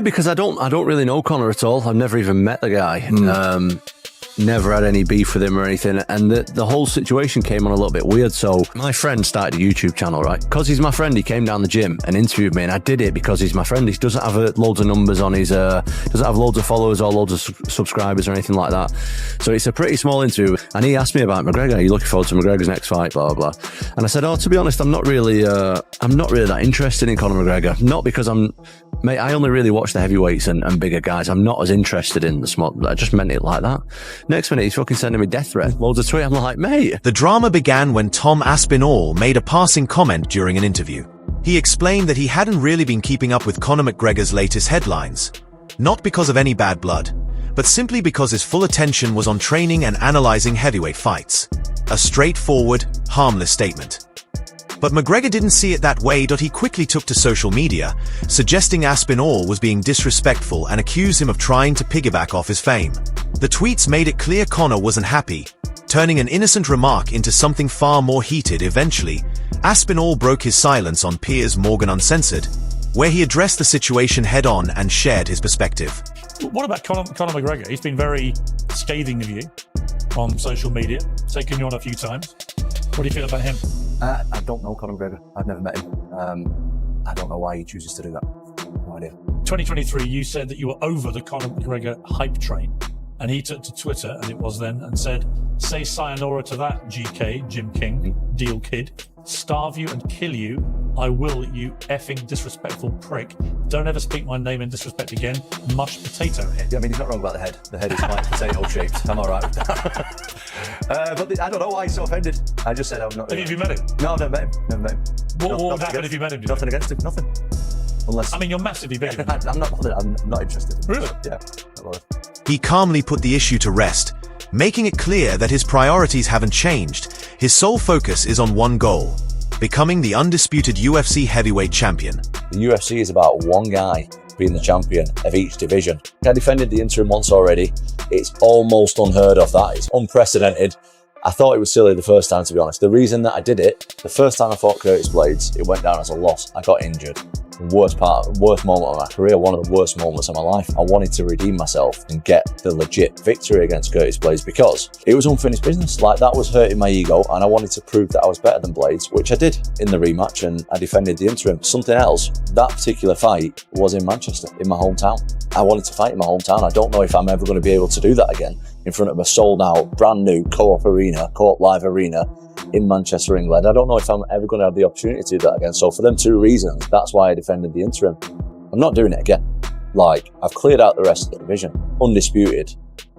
Because I don't really know Conor at all. I've never even met the guy. Never had any beef with him or anything, and the whole situation came on a little bit weird. So my friend started a YouTube channel, right? Because he's my friend, he came down the gym and interviewed me, and I did it because he's my friend. He doesn't have loads of numbers on his, doesn't have loads of followers or loads of subscribers or anything like that. So it's a pretty small interview, and he asked me about McGregor. Are you looking forward to McGregor's next fight? Blah blah blah. And I said, oh, to be honest, I'm not really that interested in Conor McGregor. Not because mate, I only really watch the heavyweights and bigger guys. I'm not as interested in the small. I just meant it like that. Next minute, he's fucking sending me death threats, loads of tweets. I'm like, mate. The drama began when Tom Aspinall made a passing comment during an interview. He explained that he hadn't really been keeping up with Conor McGregor's latest headlines. Not because of any bad blood, but simply because his full attention was on training and analyzing heavyweight fights. A straightforward, harmless statement. But McGregor didn't see it that way. He quickly took to social media, suggesting Aspinall was being disrespectful and accused him of trying to piggyback off his fame. The tweets made it clear Conor wasn't happy, turning an innocent remark into something far more heated. Eventually, Aspinall broke his silence on Piers Morgan Uncensored, where he addressed the situation head-on and shared his perspective. What about Conor McGregor? He's been very scathing of you on social media, taken you on a few times. What do you feel about him? I don't know Conor McGregor. I've never met him. I don't know why he chooses to do that. No idea. 2023, you said that you were over the Conor McGregor hype train, and he took to Twitter, and it was then, and said, say sayonara to that, GK, Jim King, deal kid, starve you and kill you, I will, you effing disrespectful prick. Don't ever speak my name in disrespect again, mush potato head. Yeah, I mean, he's not wrong about the head. The head is quite potato-shaped. I'm all right with that. But I don't know why he's so offended. I just said I'm not... Have you met him? No, I've never met him. What would happen if you met him? Nothing against him, nothing. Unless... I mean, you're massively big. I'm not interested. Really? Yeah. He calmly put the issue to rest, making it clear that his priorities haven't changed. His sole focus is on one goal: becoming the undisputed UFC heavyweight champion. The UFC is about one guy being the champion of each division. I defended the interim once already. It's almost unheard of. That is unprecedented. I thought it was silly the first time, to be honest. The reason that I did it, the first time I fought Curtis Blades, it went down as a loss. I got injured. Worst moment of my career, one of the worst moments of my life. I wanted to redeem myself and get the legit victory against Curtis Blades because it was unfinished business. Like, that was hurting my ego, and I wanted to prove that I was better than Blades, which I did in the rematch, and I defended the interim. Something else, that particular fight was in Manchester, in my hometown. I wanted to fight in my hometown. I don't know if I'm ever going to be able to do that again in front of a sold-out, brand new Co-op Live arena in Manchester, England. I don't know if I'm ever going to have the opportunity to do that again. So for them two reasons, that's why I defended the interim. I'm not doing it again. Like, I've cleared out the rest of the division, undisputed,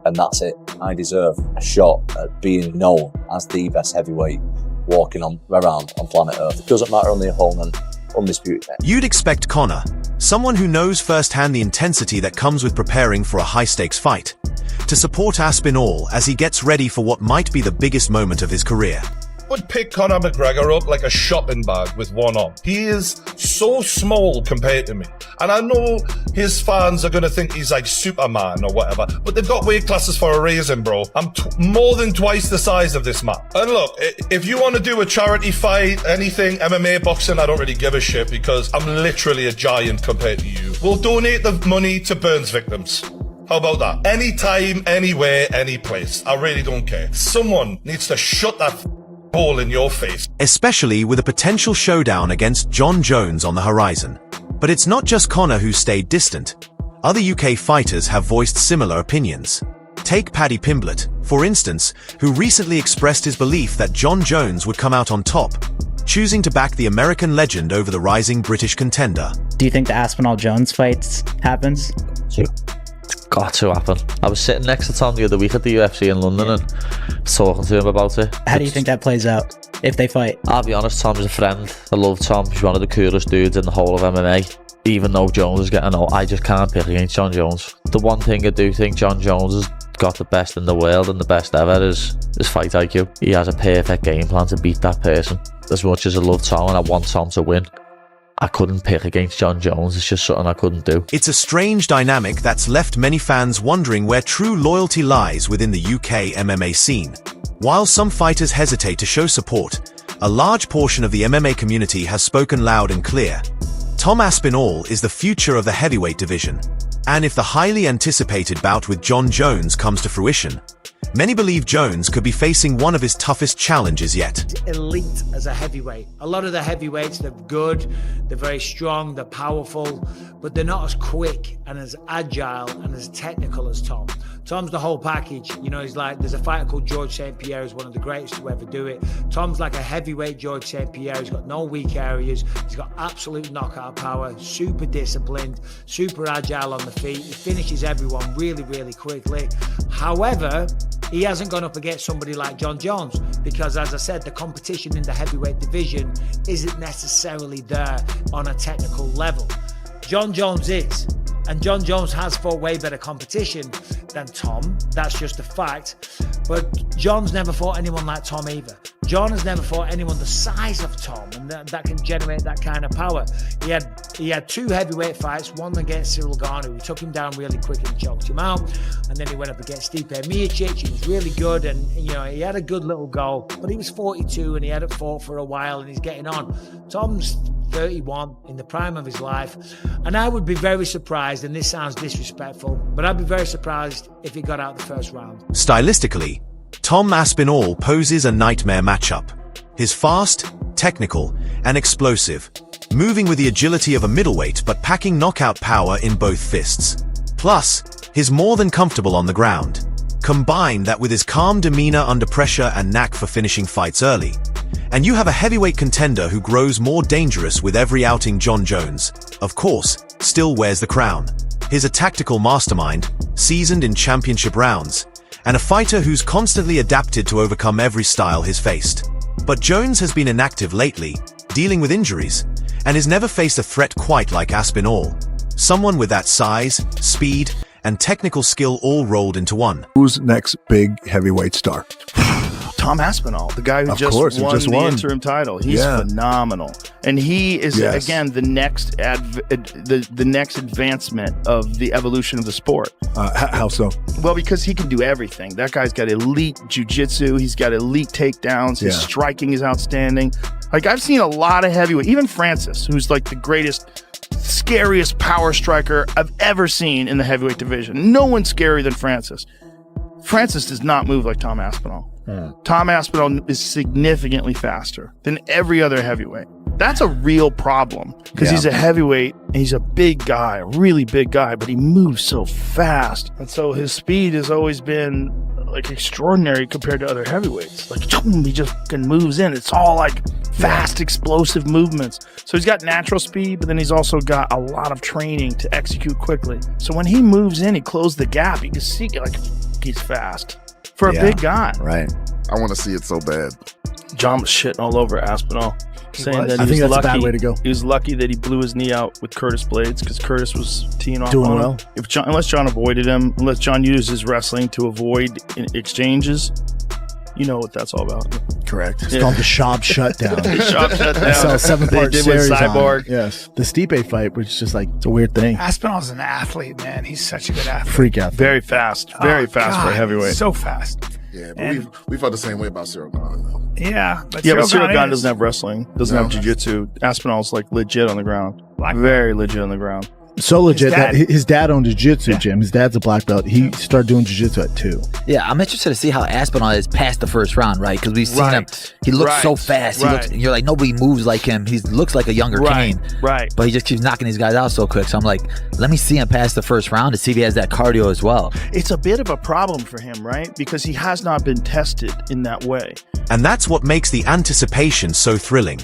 and that's it. I deserve a shot at being known as the best heavyweight walking around on planet Earth. It doesn't matter on the opponent, undisputed. You'd expect Conor, someone who knows firsthand the intensity that comes with preparing for a high-stakes fight, to support Aspinall as he gets ready for what might be the biggest moment of his career. Would pick Conor McGregor up like a shopping bag with one arm. He is so small compared to me. And I know his fans are going to think he's like Superman or whatever, but they've got weight classes for a reason, bro. I'm more than twice the size of this man. And look, if you want to do a charity fight, anything, MMA, boxing, I don't really give a shit because I'm literally a giant compared to you. We'll donate the money to burns victims. How about that? Anytime, anywhere, any place. I really don't care. Someone needs to shut that hole in your face. Especially with a potential showdown against Jon Jones on the horizon. But it's not just Conor who stayed distant. Other UK fighters have voiced similar opinions. Take Paddy Pimblett, for instance, who recently expressed his belief that Jon Jones would come out on top, choosing to back the American legend over the rising British contender. Do you think the Aspinall-Jones fight happens? It's got to happen. I was sitting next to Tom the other week at the UFC in London and talking to him about it. How do you think that plays out if they fight? I'll be honest, Tom's a friend. I love Tom. He's one of the coolest dudes in the whole of MMA. Even though Jones is getting old, I just can't pick against Jon Jones. The one thing I do think Jon Jones has got the best in the world and the best ever is his fight IQ. He has a perfect game plan to beat that person. As much as I love Tom and I want Tom to win, I couldn't pick against Jon Jones. It's just something I couldn't do. It's a strange dynamic that's left many fans wondering where true loyalty lies within the UK MMA scene. While some fighters hesitate to show support, a large portion of the MMA community has spoken loud and clear. Tom Aspinall is the future of the heavyweight division, and if the highly anticipated bout with Jon Jones comes to fruition, many believe Jones could be facing one of his toughest challenges yet. Elite as a heavyweight. A lot of the heavyweights, they're good, they're very strong, they're powerful, but they're not as quick and as agile and as technical as Tom. Tom's the whole package. You know, he's like, there's a fighter called George St. Pierre, who's one of the greatest to ever do it. Tom's like a heavyweight George St. Pierre. He's got no weak areas. He's got absolute knockout power, super disciplined, super agile on the feet. He finishes everyone really, really quickly. However, he hasn't gone up against somebody like Jon Jones because, as I said, the competition in the heavyweight division isn't necessarily there on a technical level. Jon Jones is. And Jon Jones has fought way better competition than Tom. That's just a fact. But Jon's never fought anyone like Tom either. Jon has never fought anyone the size of Tom, and that can generate that kind of power. He had two heavyweight fights, one against Cyril Garner, who took him down really quick and choked him out. And then he went up against Stipe Miocic. He was really good, and you know, he had a good little go. But he was 42 and he hadn't fought for a while, and he's getting on. Tom's 31, in the prime of his life, and I would be very surprised, and this sounds disrespectful, but I'd be very surprised if he got out the first round. Stylistically, Tom Aspinall poses a nightmare matchup. He's fast, technical, and explosive, moving with the agility of a middleweight but packing knockout power in both fists. Plus, he's more than comfortable on the ground. Combine that with his calm demeanor under pressure and knack for finishing fights early, and you have a heavyweight contender who grows more dangerous with every outing. Jon Jones, of course, still wears the crown. He's a tactical mastermind, seasoned in championship rounds, and a fighter who's constantly adapted to overcome every style he's faced. But Jones has been inactive lately, dealing with injuries, and has never faced a threat quite like Aspinall. Someone with that size, speed, and technical skill all rolled into one. Who's next big heavyweight star? Tom Aspinall, the guy who just won the interim title. He's phenomenal, and he is again the next the next advancement of the evolution of the sport. How so? Well, because he can do everything. That guy's got elite jiu-jitsu. He's got elite takedowns. His striking is outstanding. Like, I've seen a lot of heavyweight, even Francis, who's like the greatest, scariest power striker I've ever seen in the heavyweight division. No one's scarier than Francis. Francis does not move like Tom Aspinall. Tom Aspinall is significantly faster than every other heavyweight. That's a real problem because he's a heavyweight and he's a big guy, a really big guy, but he moves so fast. And so his speed has always been like extraordinary compared to other heavyweights. Like, he just fucking moves in. It's all like fast, explosive movements. So he's got natural speed, but then he's also got a lot of training to execute quickly. So when he moves in, he closes the gap. You can see like he's fast for a big guy. Right. I want to see it so bad. John was shitting all over Aspinall, saying that I think that's lucky. a bad way to go. He was lucky that he blew his knee out with Curtis Blades because Curtis was teeing off Doing on well. him. Unless John avoided him, unless John used his wrestling to avoid exchanges, you know what that's all about. Correct. It's called the Shop Shutdown. Shop Shutdown. I saw a 7-part They did with series on Cyborg. it. Yes. The Stipe fight, which is just like, it's a weird thing. Aspinall's an athlete, man. He's such a good athlete. Freak athlete. Very fast. Very fast for a heavyweight. So fast. Yeah, but we felt the same way about Cyril Garner, though. Yeah, but Cyril Garner doesn't have wrestling, doesn't have jiu-jitsu. Aspinall's like legit on the ground. Very legit on the ground. So legit that his dad owned a jiu-jitsu gym. His dad's a black belt. He started doing jiu-jitsu at 2. Yeah, I'm interested to see how Aspinall is past the first round, right? Because we've seen him. He looks so fast. He looks, you're like, nobody moves like him. He looks like a younger Kane. Right. But he just keeps knocking these guys out so quick. So I'm like, let me see him past the first round to see if he has that cardio as well. It's a bit of a problem for him, right? Because he has not been tested in that way. And that's what makes the anticipation so thrilling.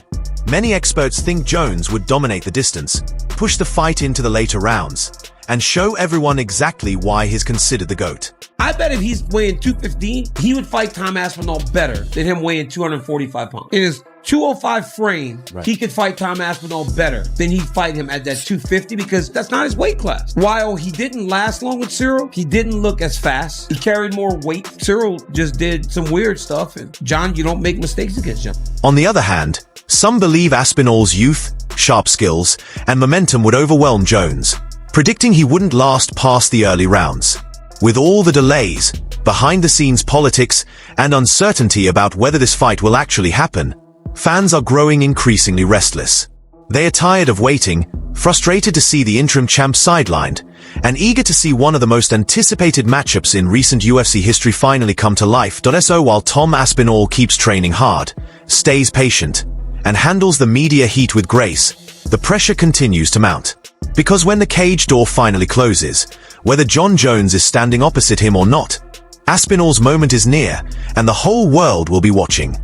Many experts think Jones would dominate the distance, push the fight into the later rounds, and show everyone exactly why he's considered the GOAT. I bet if he's weighing 215, he would fight Tom Aspinall better than him weighing 245 pounds. In his 205 frame, he could fight Tom Aspinall better than he'd fight him at that 250 because that's not his weight class. While he didn't last long with Cyril, he didn't look as fast. He carried more weight. Cyril just did some weird stuff. And John, you don't make mistakes against John. On the other hand, some believe Aspinall's youth, sharp skills, and momentum would overwhelm Jones, predicting he wouldn't last past the early rounds. With all the delays, behind-the-scenes politics, and uncertainty about whether this fight will actually happen, fans are growing increasingly restless. They are tired of waiting, frustrated to see the interim champ sidelined, and eager to see one of the most anticipated matchups in recent UFC history finally come to life. So while Tom Aspinall keeps training hard, stays patient, and handles the media heat with grace, the pressure continues to mount. Because when the cage door finally closes, whether Jon Jones is standing opposite him or not, Aspinall's moment is near, and the whole world will be watching.